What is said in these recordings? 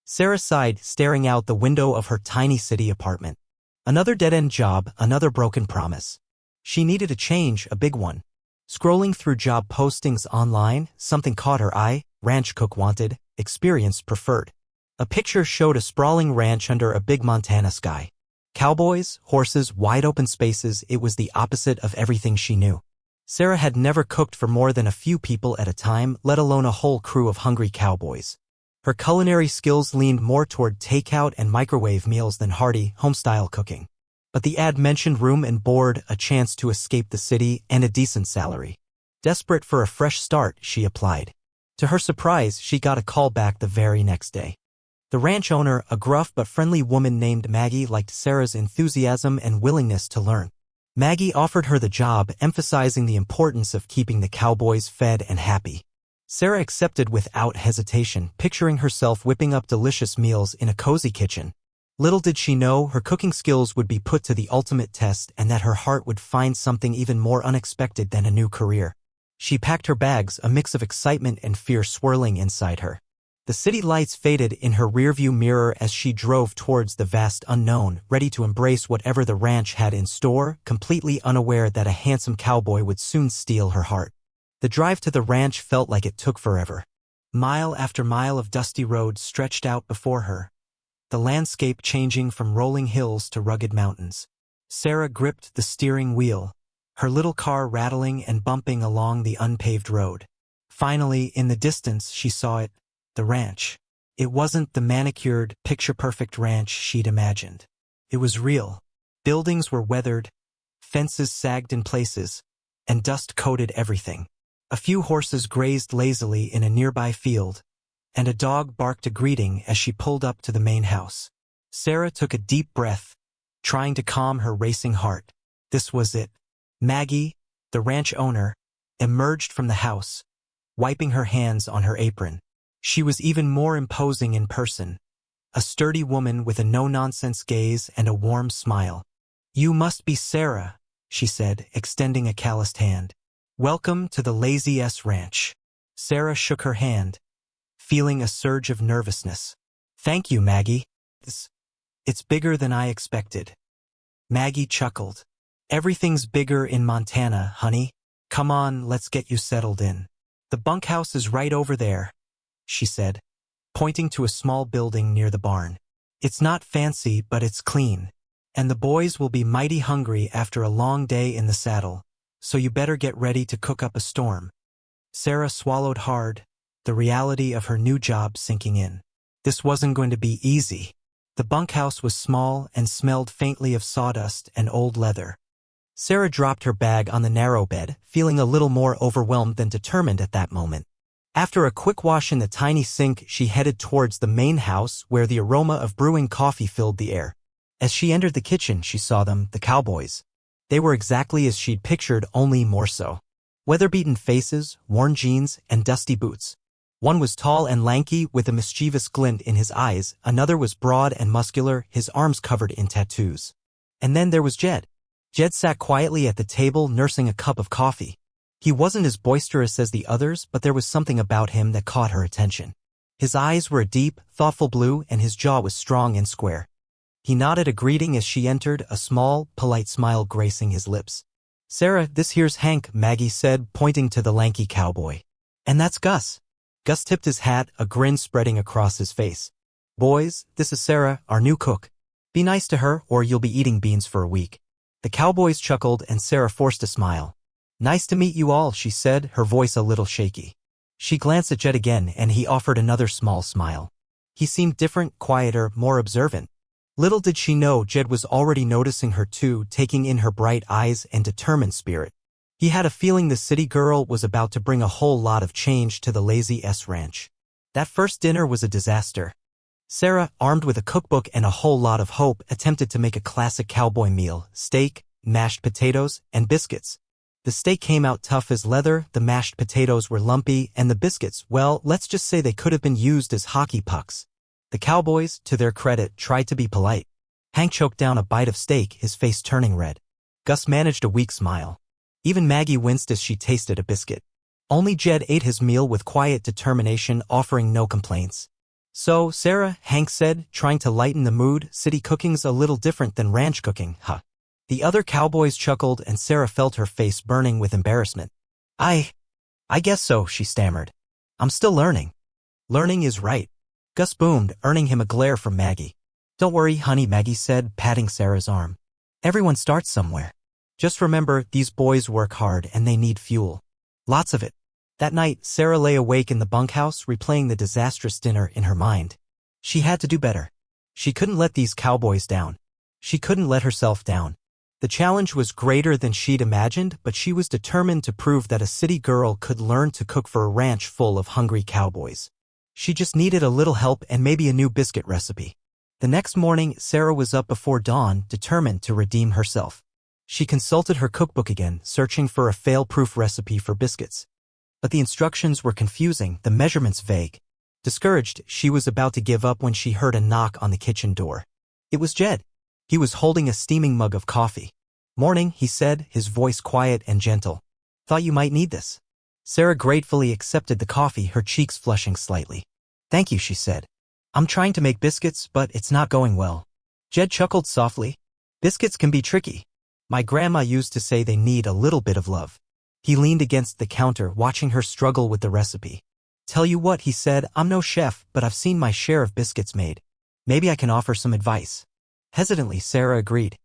Sarah sighed, staring out the window of her tiny city apartment. Another dead-end job, another broken promise. She needed a change, a big one. Scrolling through job postings online, something caught her eye: ranch cook wanted, experience preferred. A picture showed a sprawling ranch under a big Montana sky. Cowboys, horses, wide open spaces. It was the opposite of everything she knew. Sarah had never cooked for more than a few people at a time, let alone a whole crew of hungry cowboys. Her culinary skills leaned more toward takeout and microwave meals than hearty, home-style cooking. But the ad mentioned room and board, a chance to escape the city, and a decent salary. Desperate for a fresh start, she applied. To her surprise, she got a call back the very next day. The ranch owner, a gruff but friendly woman named Maggie, liked Sarah's enthusiasm and willingness to learn. Maggie offered her the job, emphasizing the importance of keeping the cowboys fed and happy. Sarah accepted without hesitation, picturing herself whipping up delicious meals in a cozy kitchen. Little did she know, her cooking skills would be put to the ultimate test and that her heart would find something even more unexpected than a new career. She packed her bags, a mix of excitement and fear swirling inside her. The city lights faded in her rearview mirror as she drove towards the vast unknown, ready to embrace whatever the ranch had in store, completely unaware that a handsome cowboy would soon steal her heart. The drive to the ranch felt like it took forever. Mile after mile of dusty road stretched out before her, the landscape changing from rolling hills to rugged mountains. Sarah gripped the steering wheel, her little car rattling and bumping along the unpaved road. Finally, in the distance, she saw it, the ranch. It wasn't the manicured, picture-perfect ranch she'd imagined. It was real. Buildings were weathered, fences sagged in places, and dust coated everything. A few horses grazed lazily in a nearby field, and a dog barked a greeting as she pulled up to the main house. Sarah took a deep breath, trying to calm her racing heart. This was it. Maggie, the ranch owner, emerged from the house, wiping her hands on her apron. She was even more imposing in person, a sturdy woman with a no-nonsense gaze and a warm smile. "You must be Sarah," she said, extending a calloused hand. "Welcome to the Lazy S Ranch." Sarah shook her hand, feeling a surge of nervousness. "Thank you, Maggie. It's bigger than I expected." Maggie chuckled. "Everything's bigger in Montana, honey. Come on, let's get you settled in. The bunkhouse is right over there," she said, pointing to a small building near the barn. "It's not fancy, but it's clean. And the boys will be mighty hungry after a long day in the saddle, so you better get ready to cook up a storm." Sarah swallowed hard, the reality of her new job sinking in. This wasn't going to be easy. The bunkhouse was small and smelled faintly of sawdust and old leather. Sarah dropped her bag on the narrow bed, feeling a little more overwhelmed than determined at that moment. After a quick wash in the tiny sink, she headed towards the main house where the aroma of brewing coffee filled the air. As she entered the kitchen, she saw them, the cowboys. They were exactly as she'd pictured, only more so. Weather-beaten faces, worn jeans, and dusty boots. One was tall and lanky, with a mischievous glint in his eyes. Another was broad and muscular, his arms covered in tattoos. And then there was Jed. Jed sat quietly at the table, nursing a cup of coffee. He wasn't as boisterous as the others, but there was something about him that caught her attention. His eyes were a deep, thoughtful blue, and his jaw was strong and square. He nodded a greeting as she entered, a small, polite smile gracing his lips. "Sarah, this here's Hank," Maggie said, pointing to the lanky cowboy. "And that's Gus." Gus tipped his hat, a grin spreading across his face. "Boys, this is Sarah, our new cook. Be nice to her, or you'll be eating beans for a week." The cowboys chuckled, and Sarah forced a smile. "Nice to meet you all," she said, her voice a little shaky. She glanced at Jed again, and he offered another small smile. He seemed different, quieter, more observant. Little did she know Jed was already noticing her too, taking in her bright eyes and determined spirit. He had a feeling the city girl was about to bring a whole lot of change to the Lazy S Ranch. That first dinner was a disaster. Sarah, armed with a cookbook and a whole lot of hope, attempted to make a classic cowboy meal: steak, mashed potatoes, and biscuits. The steak came out tough as leather, the mashed potatoes were lumpy, and the biscuits, well, let's just say they could have been used as hockey pucks. The cowboys, to their credit, tried to be polite. Hank choked down a bite of steak, his face turning red. Gus managed a weak smile. Even Maggie winced as she tasted a biscuit. Only Jed ate his meal with quiet determination, offering no complaints. So, Sarah, Hank said, trying to lighten the mood, city cooking's a little different than ranch cooking, huh? The other cowboys chuckled and Sarah felt her face burning with embarrassment. I guess so, she stammered. I'm still learning. Learning is right. Gus boomed, earning him a glare from Maggie. Don't worry, honey, Maggie said, patting Sarah's arm. Everyone starts somewhere. Just remember, these boys work hard and they need fuel. Lots of it. That night, Sarah lay awake in the bunkhouse, replaying the disastrous dinner in her mind. She had to do better. She couldn't let these cowboys down. She couldn't let herself down. The challenge was greater than she'd imagined, but she was determined to prove that a city girl could learn to cook for a ranch full of hungry cowboys. She just needed a little help and maybe a new biscuit recipe. The next morning, Sarah was up before dawn, determined to redeem herself. She consulted her cookbook again, searching for a fail-proof recipe for biscuits. But the instructions were confusing, the measurements vague. Discouraged, she was about to give up when she heard a knock on the kitchen door. It was Jed. He was holding a steaming mug of coffee. Morning, he said, his voice quiet and gentle. Thought you might need this. Sarah gratefully accepted the coffee, her cheeks flushing slightly. Thank you, she said. I'm trying to make biscuits, but it's not going well. Jed chuckled softly. Biscuits can be tricky. My grandma used to say they need a little bit of love. He leaned against the counter, watching her struggle with the recipe. Tell you what, he said, I'm no chef, but I've seen my share of biscuits made. Maybe I can offer some advice. Hesitantly, Sarah agreed.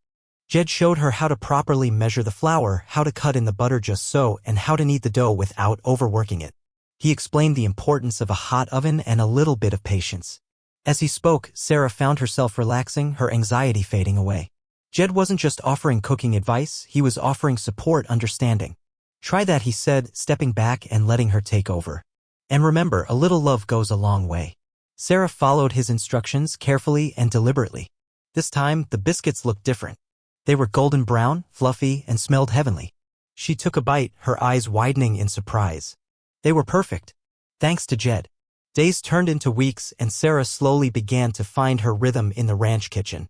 Jed showed her how to properly measure the flour, how to cut in the butter just so, and how to knead the dough without overworking it. He explained the importance of a hot oven and a little bit of patience. As he spoke, Sarah found herself relaxing, her anxiety fading away. Jed wasn't just offering cooking advice, he was offering support, understanding. Try that, he said, stepping back and letting her take over. And remember, a little love goes a long way. Sarah followed his instructions carefully and deliberately. This time, the biscuits looked different. They were golden brown, fluffy, and smelled heavenly. She took a bite, her eyes widening in surprise. They were perfect. Thanks to Jed. Days turned into weeks and Sarah slowly began to find her rhythm in the ranch kitchen.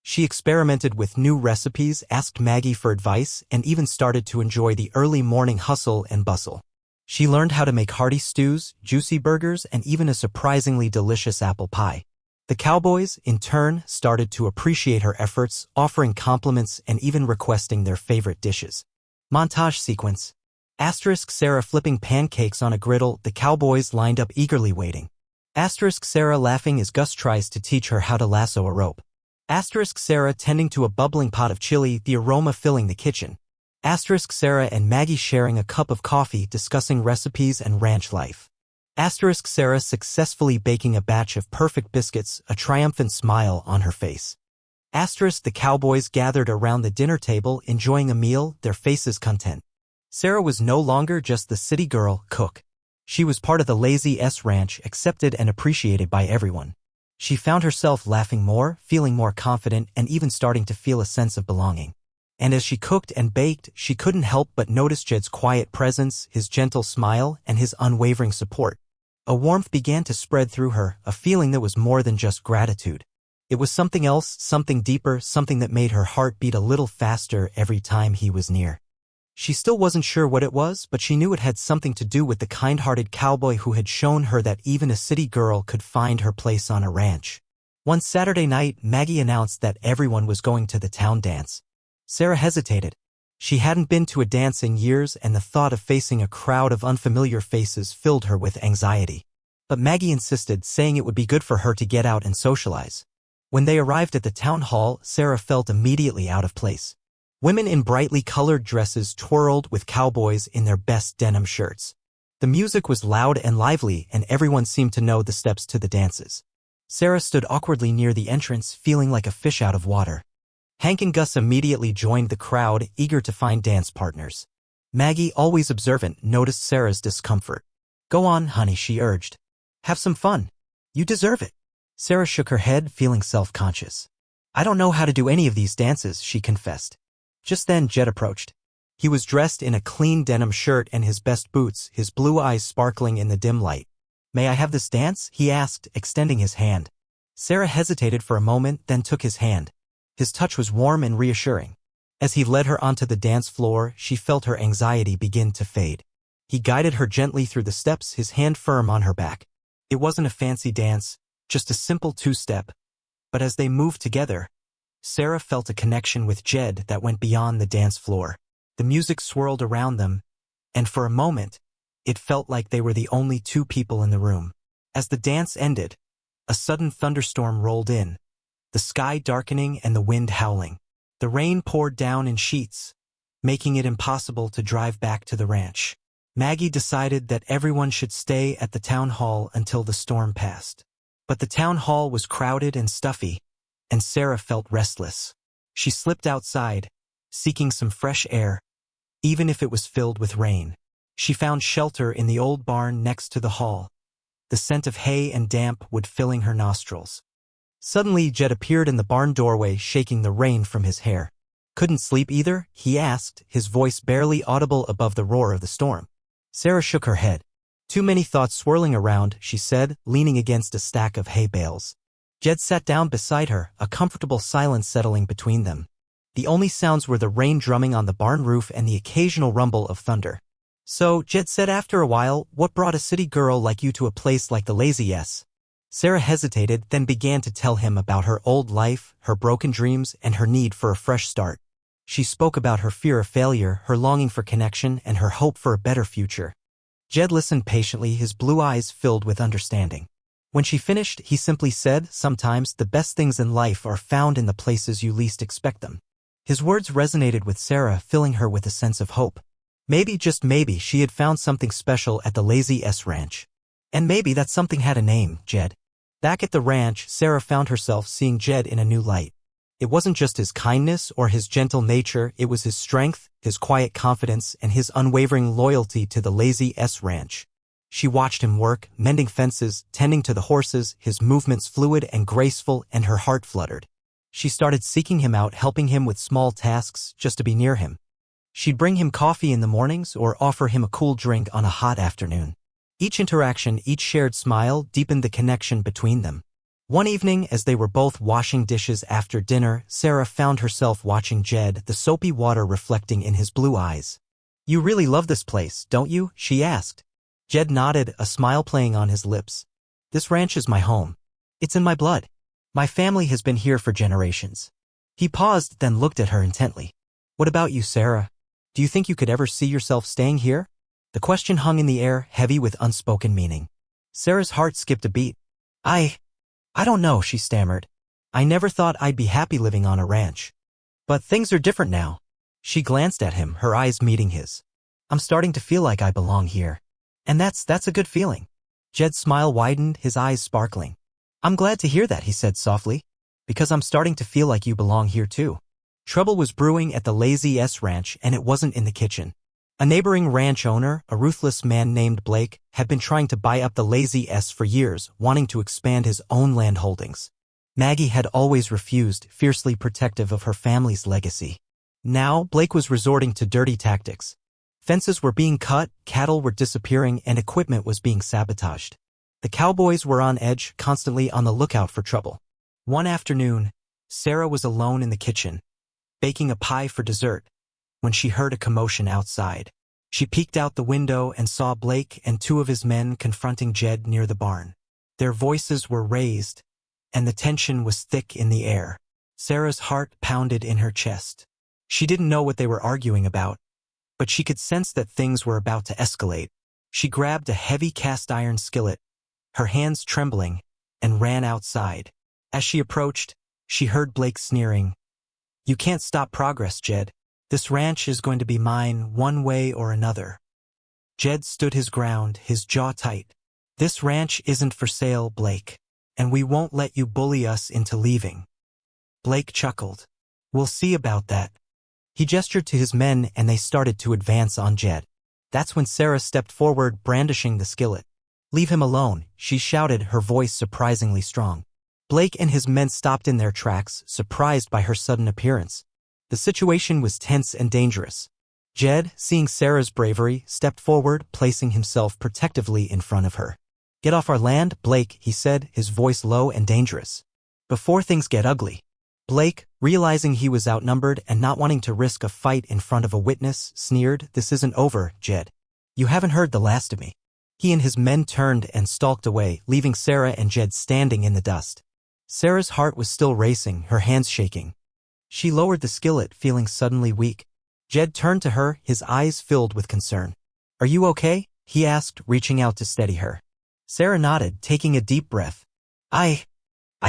She experimented with new recipes, asked Maggie for advice, and even started to enjoy the early morning hustle and bustle. She learned how to make hearty stews, juicy burgers, and even a surprisingly delicious apple pie. The cowboys, in turn, started to appreciate her efforts, offering compliments and even requesting their favorite dishes. Montage sequence. Sarah flipping pancakes on a griddle, the cowboys lined up eagerly waiting. Sarah laughing as Gus tries to teach her how to lasso a rope. Sarah tending to a bubbling pot of chili, the aroma filling the kitchen. Sarah and Maggie sharing a cup of coffee, discussing recipes and ranch life. Sarah successfully baking a batch of perfect biscuits, a triumphant smile on her face. The cowboys gathered around the dinner table, enjoying a meal, their faces content. Sarah was no longer just the city girl, cook. She was part of the Lazy S Ranch, accepted and appreciated by everyone. She found herself laughing more, feeling more confident, and even starting to feel a sense of belonging. And as she cooked and baked, she couldn't help but notice Jed's quiet presence, his gentle smile, and his unwavering support. A warmth began to spread through her, a feeling that was more than just gratitude. It was something else, something deeper, something that made her heart beat a little faster every time he was near. She still wasn't sure what it was, but she knew it had something to do with the kind-hearted cowboy who had shown her that even a city girl could find her place on a ranch. One Saturday night, Maggie announced that everyone was going to the town dance. Sarah hesitated. She hadn't been to a dance in years, and the thought of facing a crowd of unfamiliar faces filled her with anxiety. But Maggie insisted, saying it would be good for her to get out and socialize. When they arrived at the town hall, Sarah felt immediately out of place. Women in brightly colored dresses twirled with cowboys in their best denim shirts. The music was loud and lively, and everyone seemed to know the steps to the dances. Sarah stood awkwardly near the entrance, feeling like a fish out of water. Hank and Gus immediately joined the crowd, eager to find dance partners. Maggie, always observant, noticed Sarah's discomfort. Go on, honey, she urged. Have some fun. You deserve it. Sarah shook her head, feeling self-conscious. I don't know how to do any of these dances, she confessed. Just then Jed approached. He was dressed in a clean denim shirt and his best boots, his blue eyes sparkling in the dim light. May I have this dance? He asked, extending his hand. Sarah hesitated for a moment, then took his hand. His touch was warm and reassuring. As he led her onto the dance floor, she felt her anxiety begin to fade. He guided her gently through the steps, his hand firm on her back. It wasn't a fancy dance, Just a simple two-step. But as they moved together, Sarah felt a connection with Jed that went beyond the dance floor. The music swirled around them, and for a moment, it felt like they were the only two people in the room. As the dance ended, a sudden thunderstorm rolled in, the sky darkening and the wind howling. The rain poured down in sheets, making it impossible to drive back to the ranch. Maggie decided that everyone should stay at the town hall until the storm passed. But the town hall was crowded and stuffy, and Sarah felt restless. She slipped outside, seeking some fresh air, even if it was filled with rain. She found shelter in the old barn next to the hall, the scent of hay and damp wood filling her nostrils. Suddenly, Jed appeared in the barn doorway, shaking the rain from his hair. "Couldn't sleep either?" he asked, his voice barely audible above the roar of the storm. Sarah shook her head. "Too many thoughts swirling around," she said, leaning against a stack of hay bales. Jed sat down beside her, a comfortable silence settling between them. The only sounds were the rain drumming on the barn roof and the occasional rumble of thunder. "So," Jed said after a while, "what brought a city girl like you to a place like the Lazy S?" Sarah hesitated, then began to tell him about her old life, her broken dreams, and her need for a fresh start. She spoke about her fear of failure, her longing for connection, and her hope for a better future. Jed listened patiently, his blue eyes filled with understanding. When she finished, he simply said, "Sometimes the best things in life are found in the places you least expect them." His words resonated with Sarah, filling her with a sense of hope. Maybe, just maybe, she had found something special at the Lazy S Ranch. And maybe that something had a name, Jed. Back at the ranch, Sarah found herself seeing Jed in a new light. It wasn't just his kindness or his gentle nature, it was his strength, his quiet confidence, and his unwavering loyalty to the Lazy S Ranch. She watched him work, mending fences, tending to the horses, his movements fluid and graceful, and her heart fluttered. She started seeking him out, helping him with small tasks just to be near him. She'd bring him coffee in the mornings or offer him a cool drink on a hot afternoon. Each interaction, each shared smile deepened the connection between them. One evening, as they were both washing dishes after dinner, Sarah found herself watching Jed, the soapy water reflecting in his blue eyes. "You really love this place, don't you?" she asked. Jed nodded, a smile playing on his lips. "This ranch is my home. It's in my blood. My family has been here for generations." He paused, then looked at her intently. "What about you, Sarah? Do you think you could ever see yourself staying here?" The question hung in the air, heavy with unspoken meaning. Sarah's heart skipped a beat. I don't know," she stammered. "I never thought I'd be happy living on a ranch. But things are different now." She glanced at him, her eyes meeting his. "I'm starting to feel like I belong here. And that's a good feeling." Jed's smile widened, his eyes sparkling. "I'm glad to hear that," he said softly, "because I'm starting to feel like you belong here too." Trouble was brewing at the Lazy S Ranch, and it wasn't in the kitchen. A neighboring ranch owner, a ruthless man named Blake, had been trying to buy up the Lazy S for years, wanting to expand his own land holdings. Maggie had always refused, fiercely protective of her family's legacy. Now, Blake was resorting to dirty tactics. Fences were being cut, cattle were disappearing, and equipment was being sabotaged. The Cowboys were on edge, constantly on the lookout for trouble. One afternoon, Sarah was alone in the kitchen, baking a pie for dessert, when she heard a commotion outside. She peeked out the window and saw Blake and two of his men confronting Jed near the barn. Their voices were raised, and the tension was thick in the air. Sarah's heart pounded in her chest. She didn't know what they were arguing about, but she could sense that things were about to escalate. She grabbed a heavy cast-iron skillet, her hands trembling, and ran outside. As she approached, she heard Blake sneering. "You can't stop progress, Jed. This ranch is going to be mine one way or another." Jed stood his ground, his jaw tight. "This ranch isn't for sale, Blake, and we won't let you bully us into leaving." Blake chuckled. "We'll see about that." He gestured to his men and they started to advance on Jed. That's when Sarah stepped forward, brandishing the skillet. "Leave him alone," she shouted, her voice surprisingly strong. Blake and his men stopped in their tracks, surprised by her sudden appearance. The situation was tense and dangerous. Jed, seeing Sarah's bravery, stepped forward, placing himself protectively in front of her. "Get off our land, Blake," he said, his voice low and dangerous. "Before things get ugly." Blake, realizing he was outnumbered and not wanting to risk a fight in front of a witness, sneered, "This isn't over, Jed. You haven't heard the last of me." He and his men turned and stalked away, leaving Sarah and Jed standing in the dust. Sarah's heart was still racing, her hands shaking. She lowered the skillet, feeling suddenly weak. Jed turned to her, his eyes filled with concern. "Are you okay?" he asked, reaching out to steady her. Sarah nodded, taking a deep breath. I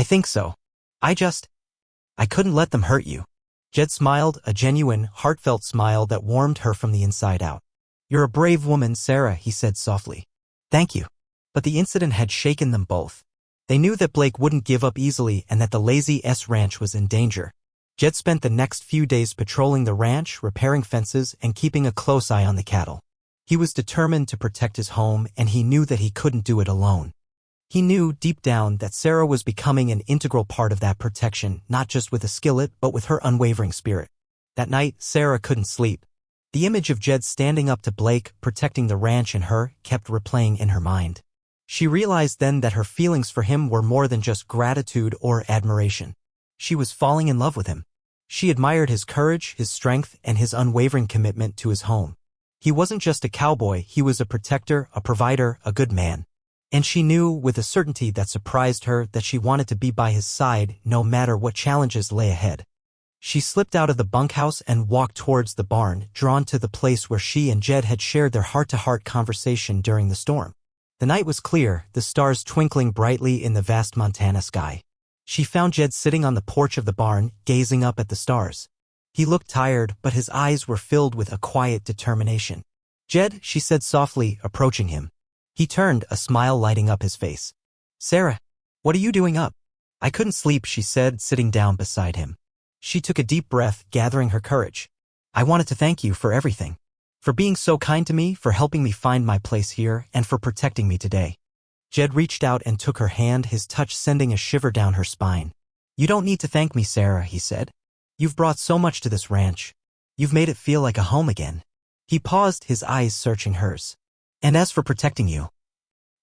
think so. I couldn't let them hurt you." Jed smiled, a genuine, heartfelt smile that warmed her from the inside out. "You're a brave woman, Sarah," he said softly. "Thank you." But the incident had shaken them both. They knew that Blake wouldn't give up easily and that the Lazy S Ranch was in danger. Jed spent the next few days patrolling the ranch, repairing fences, and keeping a close eye on the cattle. He was determined to protect his home, and he knew that he couldn't do it alone. He knew, deep down, that Sarah was becoming an integral part of that protection, not just with a skillet, but with her unwavering spirit. That night, Sarah couldn't sleep. The image of Jed standing up to Blake, protecting the ranch and her, kept replaying in her mind. She realized then that her feelings for him were more than just gratitude or admiration. She was falling in love with him. She admired his courage, his strength, and his unwavering commitment to his home. He wasn't just a cowboy, he was a protector, a provider, a good man. And she knew, with a certainty that surprised her, that she wanted to be by his side, no matter what challenges lay ahead. She slipped out of the bunkhouse and walked towards the barn, drawn to the place where she and Jed had shared their heart-to-heart conversation during the storm. The night was clear, the stars twinkling brightly in the vast Montana sky. She found Jed sitting on the porch of the barn, gazing up at the stars. He looked tired, but his eyes were filled with a quiet determination. "Jed," she said softly, approaching him. He turned, a smile lighting up his face. "Sarah, what are you doing up?" "I couldn't sleep," she said, sitting down beside him. She took a deep breath, gathering her courage. "I wanted to thank you for everything. For being so kind to me, for helping me find my place here, and for protecting me today." Jed reached out and took her hand, his touch sending a shiver down her spine. "You don't need to thank me, Sarah," he said. "You've brought so much to this ranch. You've made it feel like a home again." He paused, his eyes searching hers. "And as for protecting you,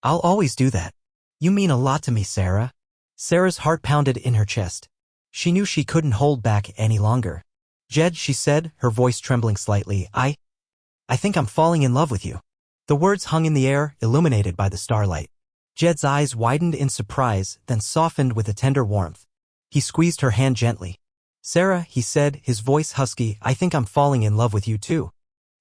I'll always do that. You mean a lot to me, Sarah." Sarah's heart pounded in her chest. She knew she couldn't hold back any longer. "Jed," she said, her voice trembling slightly, I think I'm falling in love with you." The words hung in the air, illuminated by the starlight. Jed's eyes widened in surprise, then softened with a tender warmth. He squeezed her hand gently. "Sarah," he said, his voice husky, "I think I'm falling in love with you too."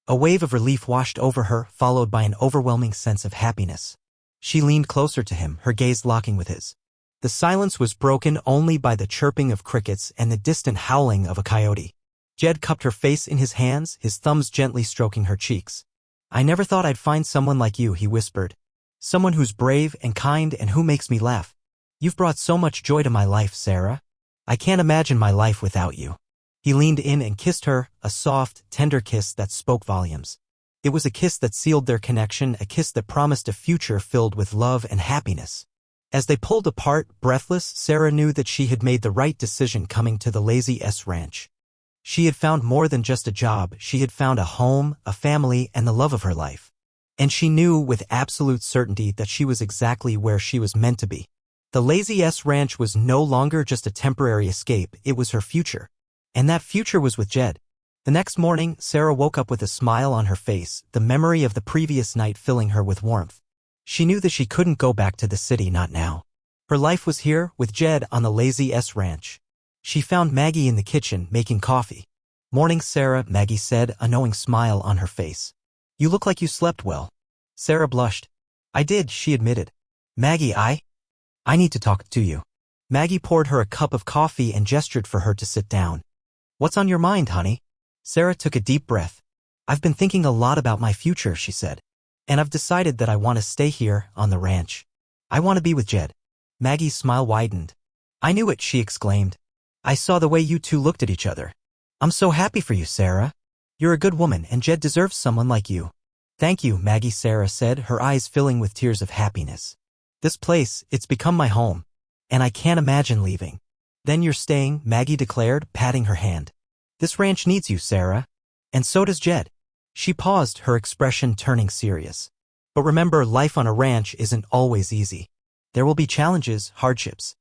A wave of relief washed over her, followed by an overwhelming sense of happiness. She leaned closer to him, her gaze locking with his. The silence was broken only by the chirping of crickets and the distant howling of a coyote. Jed cupped her face in his hands, his thumbs gently stroking her cheeks. "I never thought I'd find someone like you," he whispered. "Someone who's brave and kind and who makes me laugh. You've brought so much joy to my life, Sarah. I can't imagine my life without you." He leaned in and kissed her, a soft, tender kiss that spoke volumes. It was a kiss that sealed their connection, a kiss that promised a future filled with love and happiness. As they pulled apart, breathless, Sarah knew that she had made the right decision coming to the Lazy S Ranch. She had found more than just a job, she had found a home, a family, and the love of her life. And she knew with absolute certainty that she was exactly where she was meant to be. The Lazy S Ranch was no longer just a temporary escape, it was her future. And that future was with Jed. The next morning, Sarah woke up with a smile on her face, the memory of the previous night filling her with warmth. She knew that she couldn't go back to the city, not now. Her life was here, with Jed on the Lazy S Ranch. She found Maggie in the kitchen, making coffee. "Morning, Sarah," Maggie said, a knowing smile on her face. "You look like you slept well." Sarah blushed. "I did," she admitted. "Maggie, I need to talk to you." Maggie poured her a cup of coffee and gestured for her to sit down. "What's on your mind, honey?" Sarah took a deep breath. "I've been thinking a lot about my future," she said. "And I've decided that I want to stay here, on the ranch. I want to be with Jed." Maggie's smile widened. "I knew it," she exclaimed. "I saw the way you two looked at each other. I'm so happy for you, Sarah. You're a good woman, and Jed deserves someone like you." "Thank you," Maggie, Sarah said, her eyes filling with tears of happiness. "This place, it's become my home. And I can't imagine leaving." "Then you're staying," Maggie declared, patting her hand. "This ranch needs you, Sarah. And so does Jed." She paused, her expression turning serious. "But remember, life on a ranch isn't always easy. There will be challenges, hardships.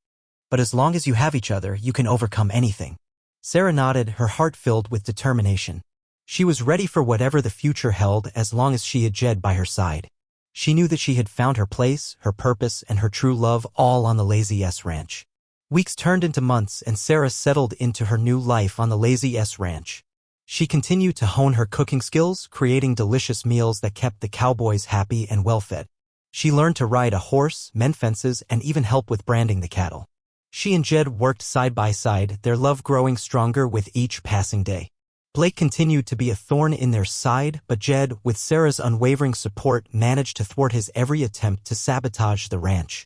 But as long as you have each other, you can overcome anything." Sarah nodded, her heart filled with determination. She was ready for whatever the future held as long as she had Jed by her side. She knew that she had found her place, her purpose, and her true love all on the Lazy S Ranch. Weeks turned into months and Sarah settled into her new life on the Lazy S Ranch. She continued to hone her cooking skills, creating delicious meals that kept the Cowboys happy and well-fed. She learned to ride a horse, mend fences, and even help with branding the cattle. She and Jed worked side by side, their love growing stronger with each passing day. Blake continued to be a thorn in their side, but Jed, with Sarah's unwavering support, managed to thwart his every attempt to sabotage the ranch.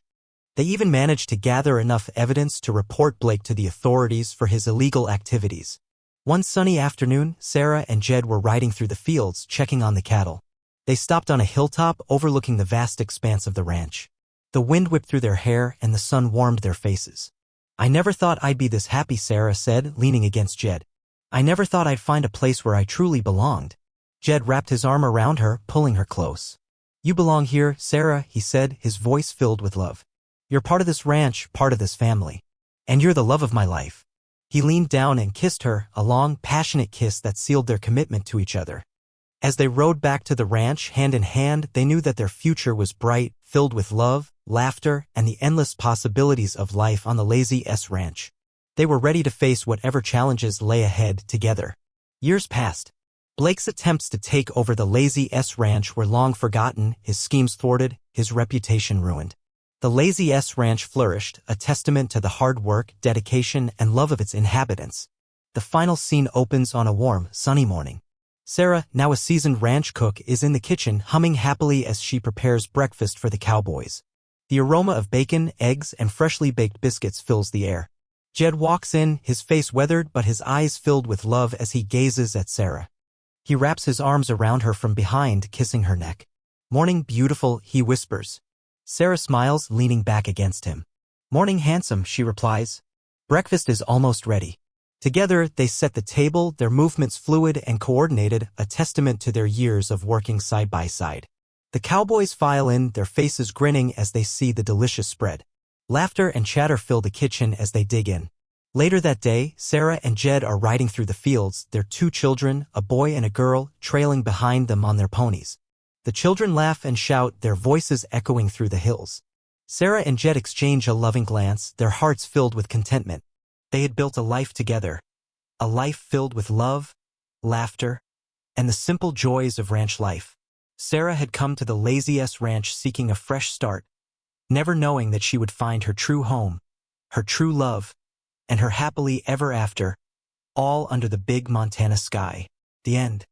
They even managed to gather enough evidence to report Blake to the authorities for his illegal activities. One sunny afternoon, Sarah and Jed were riding through the fields, checking on the cattle. They stopped on a hilltop overlooking the vast expanse of the ranch. The wind whipped through their hair and the sun warmed their faces. "I never thought I'd be this happy," Sarah said, leaning against Jed. "I never thought I'd find a place where I truly belonged." Jed wrapped his arm around her, pulling her close. "You belong here, Sarah," he said, his voice filled with love. "You're part of this ranch, part of this family. And you're the love of my life." He leaned down and kissed her, a long, passionate kiss that sealed their commitment to each other. As they rode back to the ranch, hand in hand, they knew that their future was bright, filled with love, laughter, and the endless possibilities of life on the Lazy S Ranch. They were ready to face whatever challenges lay ahead together. Years passed. Blake's attempts to take over the Lazy S Ranch were long forgotten, his schemes thwarted, his reputation ruined. The Lazy S Ranch flourished, a testament to the hard work, dedication, and love of its inhabitants. The final scene opens on a warm, sunny morning. Sarah, now a seasoned ranch cook, is in the kitchen, humming happily as she prepares breakfast for the Cowboys. The aroma of bacon, eggs, and freshly baked biscuits fills the air. Jed walks in, his face weathered but his eyes filled with love as he gazes at Sarah. He wraps his arms around her from behind, kissing her neck. "Morning, beautiful," he whispers. Sarah smiles, leaning back against him. "Morning, handsome," she replies. Breakfast is almost ready. Together, they set the table, their movements fluid and coordinated, a testament to their years of working side by side. The Cowboys file in, their faces grinning as they see the delicious spread. Laughter and chatter fill the kitchen as they dig in. Later that day, Sarah and Jed are riding through the fields, their two children, a boy and a girl, trailing behind them on their ponies. The children laugh and shout, their voices echoing through the hills. Sarah and Jed exchange a loving glance, their hearts filled with contentment. They had built a life together, a life filled with love, laughter, and the simple joys of ranch life. Sarah had come to the Lazy S Ranch seeking a fresh start, never knowing that she would find her true home, her true love, and her happily ever after, all under the big Montana sky. The end.